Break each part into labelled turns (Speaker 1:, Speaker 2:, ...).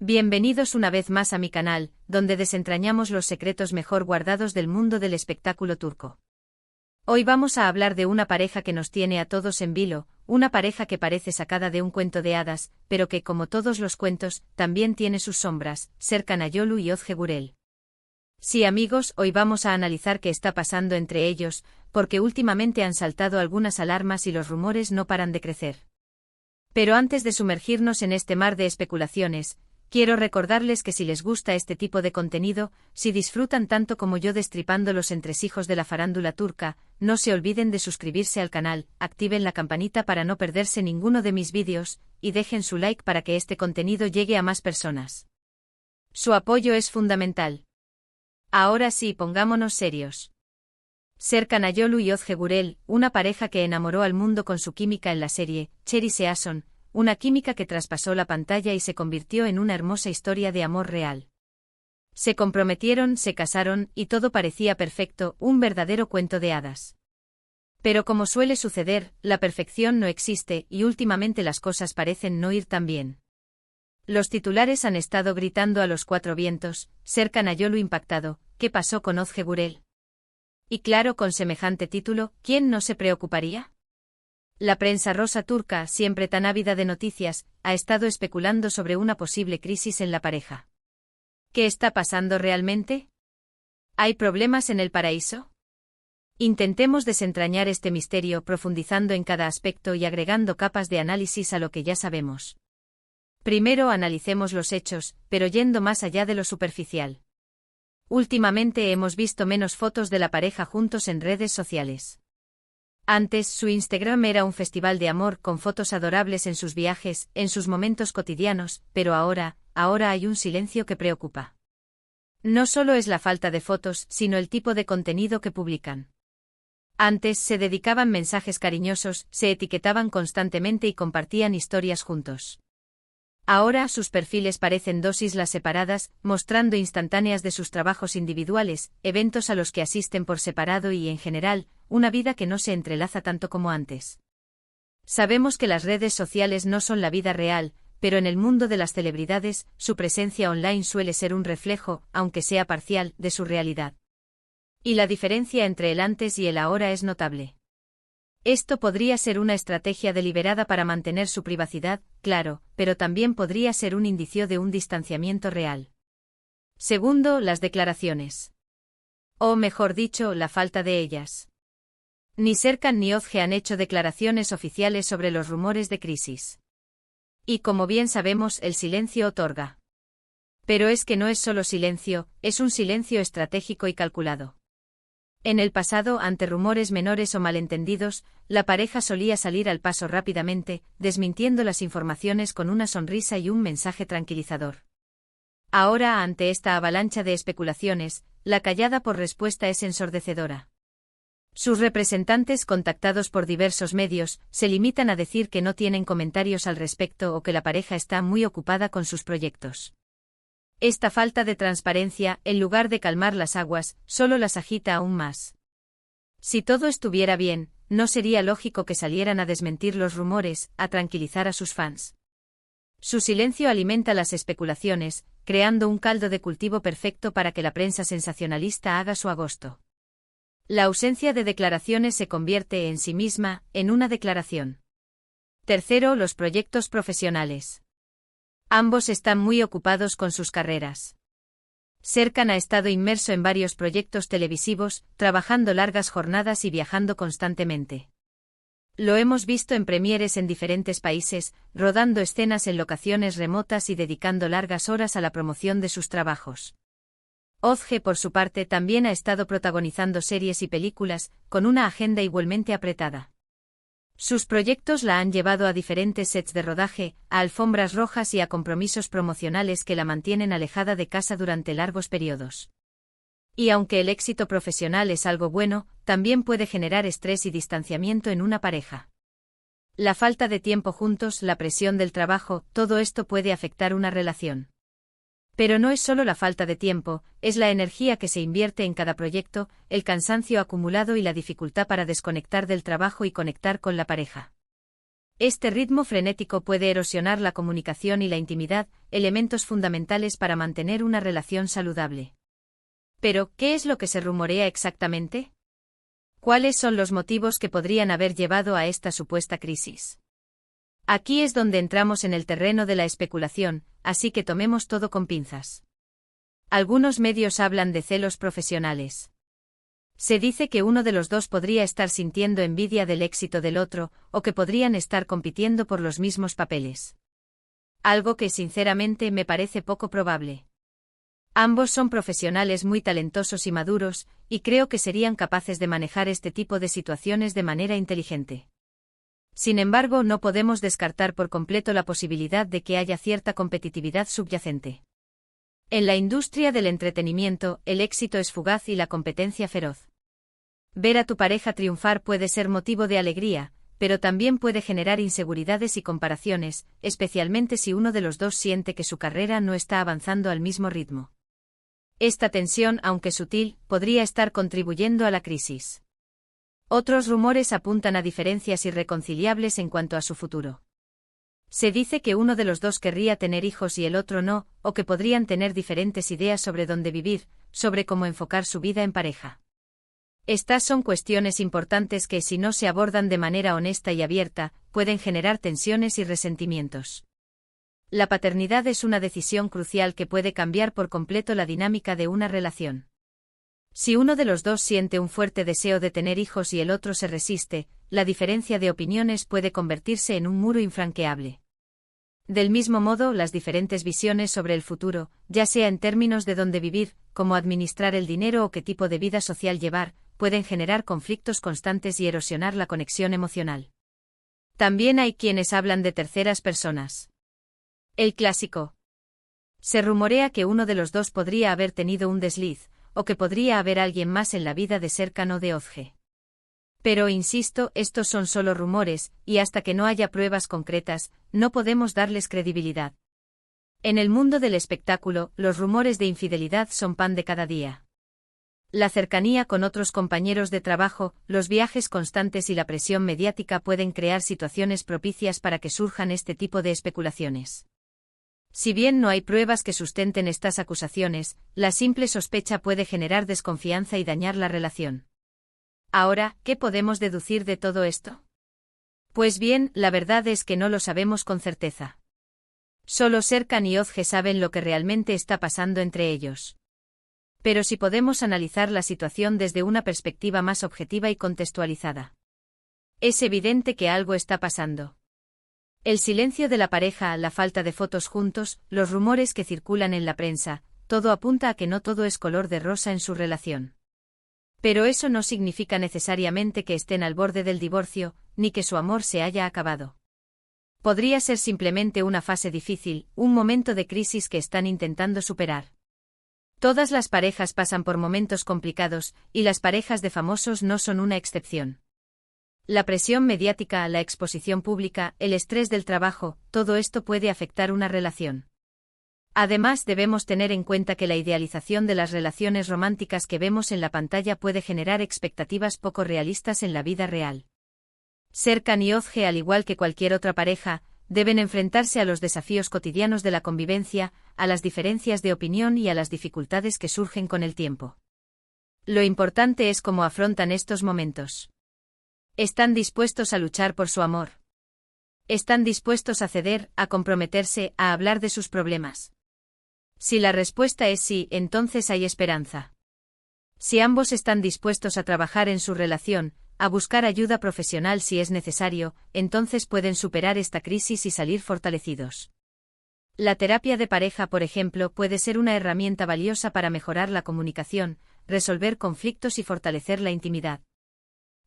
Speaker 1: Bienvenidos una vez más a mi canal, donde desentrañamos los secretos mejor guardados del mundo del espectáculo turco. Hoy vamos a hablar de una pareja que nos tiene a todos en vilo, una pareja que parece sacada de un cuento de hadas, pero que, como todos los cuentos, también tiene sus sombras, Serkan Ayolu y Özge Gürel. Sí, amigos, hoy vamos a analizar qué está pasando entre ellos, porque últimamente han saltado algunas alarmas y los rumores no paran de crecer. Pero antes de sumergirnos en este mar de especulaciones, quiero recordarles que si les gusta este tipo de contenido, si disfrutan tanto como yo destripando los entresijos de la farándula turca, no se olviden de suscribirse al canal, activen la campanita para no perderse ninguno de mis vídeos, y dejen su like para que este contenido llegue a más personas. Su apoyo es fundamental. Ahora sí, pongámonos serios. Serkan Ayolu y Özge Gürel, una pareja que enamoró al mundo con su química en la serie Cherry Season, una química que traspasó la pantalla y se convirtió en una hermosa historia de amor real. Se comprometieron, se casaron, y todo parecía perfecto, un verdadero cuento de hadas. Pero como suele suceder, la perfección no existe y últimamente las cosas parecen no ir tan bien. Los titulares han estado gritando a los cuatro vientos, Serkan Ayolu impactado, ¿qué pasó con Özge Gürel? Y claro, con semejante título, ¿quién no se preocuparía? La prensa rosa turca, siempre tan ávida de noticias, ha estado especulando sobre una posible crisis en la pareja. ¿Qué está pasando realmente? ¿Hay problemas en el paraíso? Intentemos desentrañar este misterio profundizando en cada aspecto y agregando capas de análisis a lo que ya sabemos. Primero analicemos los hechos, pero yendo más allá de lo superficial. Últimamente hemos visto menos fotos de la pareja juntos en redes sociales. Antes, su Instagram era un festival de amor con fotos adorables en sus viajes, en sus momentos cotidianos, pero ahora hay un silencio que preocupa. No solo es la falta de fotos, sino el tipo de contenido que publican. Antes se dedicaban mensajes cariñosos, se etiquetaban constantemente y compartían historias juntos. Ahora sus perfiles parecen dos islas separadas, mostrando instantáneas de sus trabajos individuales, eventos a los que asisten por separado y, en general, una vida que no se entrelaza tanto como antes. Sabemos que las redes sociales no son la vida real, pero en el mundo de las celebridades, su presencia online suele ser un reflejo, aunque sea parcial, de su realidad. Y la diferencia entre el antes y el ahora es notable. Esto podría ser una estrategia deliberada para mantener su privacidad, claro, pero también podría ser un indicio de un distanciamiento real. Segundo, las declaraciones. O mejor dicho, la falta de ellas. Ni Serkan ni Özge han hecho declaraciones oficiales sobre los rumores de crisis. Y como bien sabemos, el silencio otorga. Pero es que no es solo silencio, es un silencio estratégico y calculado. En el pasado, ante rumores menores o malentendidos, la pareja solía salir al paso rápidamente, desmintiendo las informaciones con una sonrisa y un mensaje tranquilizador. Ahora, ante esta avalancha de especulaciones, la callada por respuesta es ensordecedora. Sus representantes, contactados por diversos medios, se limitan a decir que no tienen comentarios al respecto o que la pareja está muy ocupada con sus proyectos. Esta falta de transparencia, en lugar de calmar las aguas, solo las agita aún más. Si todo estuviera bien, no sería lógico que salieran a desmentir los rumores, a tranquilizar a sus fans. Su silencio alimenta las especulaciones, creando un caldo de cultivo perfecto para que la prensa sensacionalista haga su agosto. La ausencia de declaraciones se convierte en sí misma en una declaración. Tercero, los proyectos profesionales. Ambos están muy ocupados con sus carreras. Serkan ha estado inmerso en varios proyectos televisivos, trabajando largas jornadas y viajando constantemente. Lo hemos visto en premieres en diferentes países, rodando escenas en locaciones remotas y dedicando largas horas a la promoción de sus trabajos. Özge, por su parte, también ha estado protagonizando series y películas, con una agenda igualmente apretada. Sus proyectos la han llevado a diferentes sets de rodaje, a alfombras rojas y a compromisos promocionales que la mantienen alejada de casa durante largos periodos. Y aunque el éxito profesional es algo bueno, también puede generar estrés y distanciamiento en una pareja. La falta de tiempo juntos, la presión del trabajo, todo esto puede afectar una relación. Pero no es solo la falta de tiempo, es la energía que se invierte en cada proyecto, el cansancio acumulado y la dificultad para desconectar del trabajo y conectar con la pareja. Este ritmo frenético puede erosionar la comunicación y la intimidad, elementos fundamentales para mantener una relación saludable. Pero, ¿qué es lo que se rumorea exactamente? ¿Cuáles son los motivos que podrían haber llevado a esta supuesta crisis? Aquí es donde entramos en el terreno de la especulación, así que tomemos todo con pinzas. Algunos medios hablan de celos profesionales. Se dice que uno de los dos podría estar sintiendo envidia del éxito del otro, o que podrían estar compitiendo por los mismos papeles. Algo que sinceramente me parece poco probable. Ambos son profesionales muy talentosos y maduros, y creo que serían capaces de manejar este tipo de situaciones de manera inteligente. Sin embargo, no podemos descartar por completo la posibilidad de que haya cierta competitividad subyacente. En la industria del entretenimiento, el éxito es fugaz y la competencia feroz. Ver a tu pareja triunfar puede ser motivo de alegría, pero también puede generar inseguridades y comparaciones, especialmente si uno de los dos siente que su carrera no está avanzando al mismo ritmo. Esta tensión, aunque sutil, podría estar contribuyendo a la crisis. Otros rumores apuntan a diferencias irreconciliables en cuanto a su futuro. Se dice que uno de los dos querría tener hijos y el otro no, o que podrían tener diferentes ideas sobre dónde vivir, sobre cómo enfocar su vida en pareja. Estas son cuestiones importantes que, si no se abordan de manera honesta y abierta, pueden generar tensiones y resentimientos. La paternidad es una decisión crucial que puede cambiar por completo la dinámica de una relación. Si uno de los dos siente un fuerte deseo de tener hijos y el otro se resiste, la diferencia de opiniones puede convertirse en un muro infranqueable. Del mismo modo, las diferentes visiones sobre el futuro, ya sea en términos de dónde vivir, cómo administrar el dinero o qué tipo de vida social llevar, pueden generar conflictos constantes y erosionar la conexión emocional. También hay quienes hablan de terceras personas. El clásico. Se rumorea que uno de los dos podría haber tenido un desliz, o que podría haber alguien más en la vida de Serkan o de Ozge. Pero insisto, estos son solo rumores, y hasta que no haya pruebas concretas, no podemos darles credibilidad. En el mundo del espectáculo, los rumores de infidelidad son pan de cada día. La cercanía con otros compañeros de trabajo, los viajes constantes y la presión mediática pueden crear situaciones propicias para que surjan este tipo de especulaciones. Si bien no hay pruebas que sustenten estas acusaciones, la simple sospecha puede generar desconfianza y dañar la relación. Ahora, ¿qué podemos deducir de todo esto? Pues bien, la verdad es que no lo sabemos con certeza. Solo Serkan y Ozge saben lo que realmente está pasando entre ellos. Pero sí podemos analizar la situación desde una perspectiva más objetiva y contextualizada. Es evidente que algo está pasando. El silencio de la pareja, la falta de fotos juntos, los rumores que circulan en la prensa, todo apunta a que no todo es color de rosa en su relación. Pero eso no significa necesariamente que estén al borde del divorcio, ni que su amor se haya acabado. Podría ser simplemente una fase difícil, un momento de crisis que están intentando superar. Todas las parejas pasan por momentos complicados, y las parejas de famosos no son una excepción. La presión mediática, la exposición pública, el estrés del trabajo, todo esto puede afectar una relación. Además, debemos tener en cuenta que la idealización de las relaciones románticas que vemos en la pantalla puede generar expectativas poco realistas en la vida real. Serkan y Ozge, al igual que cualquier otra pareja, deben enfrentarse a los desafíos cotidianos de la convivencia, a las diferencias de opinión y a las dificultades que surgen con el tiempo. Lo importante es cómo afrontan estos momentos. ¿Están dispuestos a luchar por su amor? ¿Están dispuestos a ceder, a comprometerse, a hablar de sus problemas? Si la respuesta es sí, entonces hay esperanza. Si ambos están dispuestos a trabajar en su relación, a buscar ayuda profesional si es necesario, entonces pueden superar esta crisis y salir fortalecidos. La terapia de pareja, por ejemplo, puede ser una herramienta valiosa para mejorar la comunicación, resolver conflictos y fortalecer la intimidad.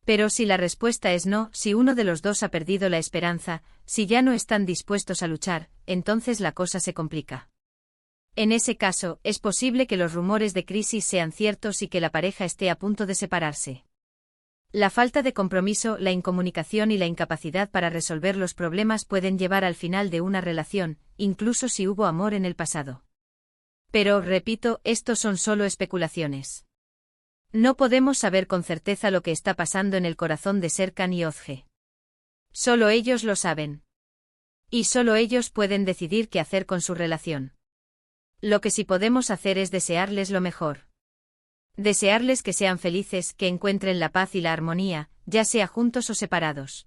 Speaker 1: Pero si la respuesta es no, si uno de los dos ha perdido la esperanza, si ya no están dispuestos a luchar, entonces la cosa se complica. En ese caso, es posible que los rumores de crisis sean ciertos y que la pareja esté a punto de separarse. La falta de compromiso, la incomunicación y la incapacidad para resolver los problemas pueden llevar al final de una relación, incluso si hubo amor en el pasado. Pero, repito, estos son solo especulaciones. No podemos saber con certeza lo que está pasando en el corazón de Serkan y Ozge. Solo ellos lo saben. Y solo ellos pueden decidir qué hacer con su relación. Lo que sí podemos hacer es desearles lo mejor. Desearles que sean felices, que encuentren la paz y la armonía, ya sea juntos o separados.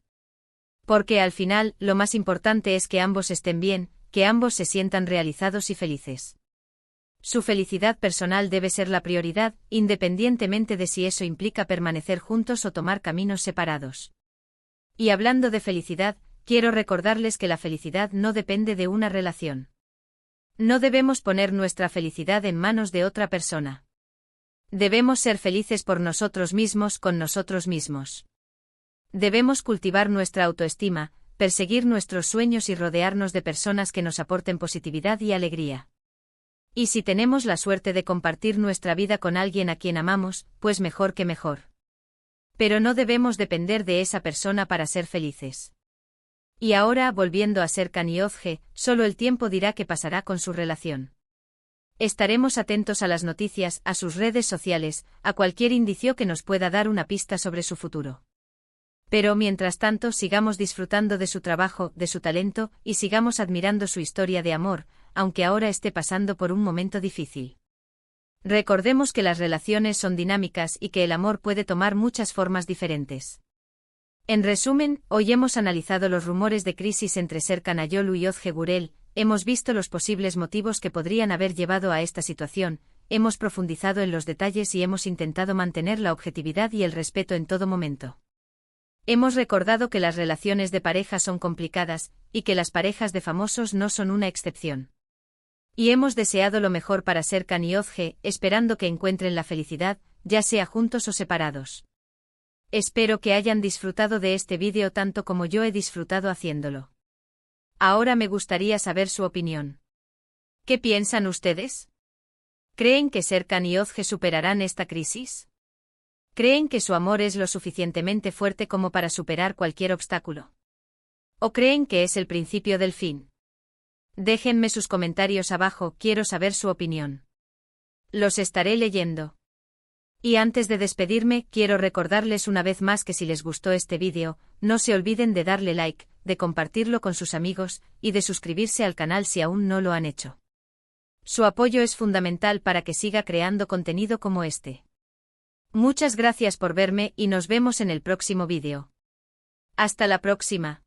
Speaker 1: Porque al final, lo más importante es que ambos estén bien, que ambos se sientan realizados y felices. Su felicidad personal debe ser la prioridad, independientemente de si eso implica permanecer juntos o tomar caminos separados. Y hablando de felicidad, quiero recordarles que la felicidad no depende de una relación. No debemos poner nuestra felicidad en manos de otra persona. Debemos ser felices por nosotros mismos con nosotros mismos. Debemos cultivar nuestra autoestima, perseguir nuestros sueños y rodearnos de personas que nos aporten positividad y alegría. Y si tenemos la suerte de compartir nuestra vida con alguien a quien amamos, pues mejor que mejor. Pero no debemos depender de esa persona para ser felices. Y ahora, volviendo a Serkan y Özge, solo el tiempo dirá qué pasará con su relación. Estaremos atentos a las noticias, a sus redes sociales, a cualquier indicio que nos pueda dar una pista sobre su futuro. Pero mientras tanto sigamos disfrutando de su trabajo, de su talento, y sigamos admirando su historia de amor, aunque ahora esté pasando por un momento difícil. Recordemos que las relaciones son dinámicas y que el amor puede tomar muchas formas diferentes. En resumen, hoy hemos analizado los rumores de crisis entre Serkan Ayolu y Özge Gürel, hemos visto los posibles motivos que podrían haber llevado a esta situación, hemos profundizado en los detalles y hemos intentado mantener la objetividad y el respeto en todo momento. Hemos recordado que las relaciones de pareja son complicadas, y que las parejas de famosos no son una excepción. Y hemos deseado lo mejor para Serkan y Özge, esperando que encuentren la felicidad, ya sea juntos o separados. Espero que hayan disfrutado de este vídeo tanto como yo he disfrutado haciéndolo. Ahora me gustaría saber su opinión. ¿Qué piensan ustedes? ¿Creen que Serkan y Özge superarán esta crisis? ¿Creen que su amor es lo suficientemente fuerte como para superar cualquier obstáculo? ¿O creen que es el principio del fin? Déjenme sus comentarios abajo, quiero saber su opinión. Los estaré leyendo. Y antes de despedirme, quiero recordarles una vez más que si les gustó este vídeo, no se olviden de darle like, de compartirlo con sus amigos, y de suscribirse al canal si aún no lo han hecho. Su apoyo es fundamental para que siga creando contenido como este. Muchas gracias por verme y nos vemos en el próximo vídeo. Hasta la próxima.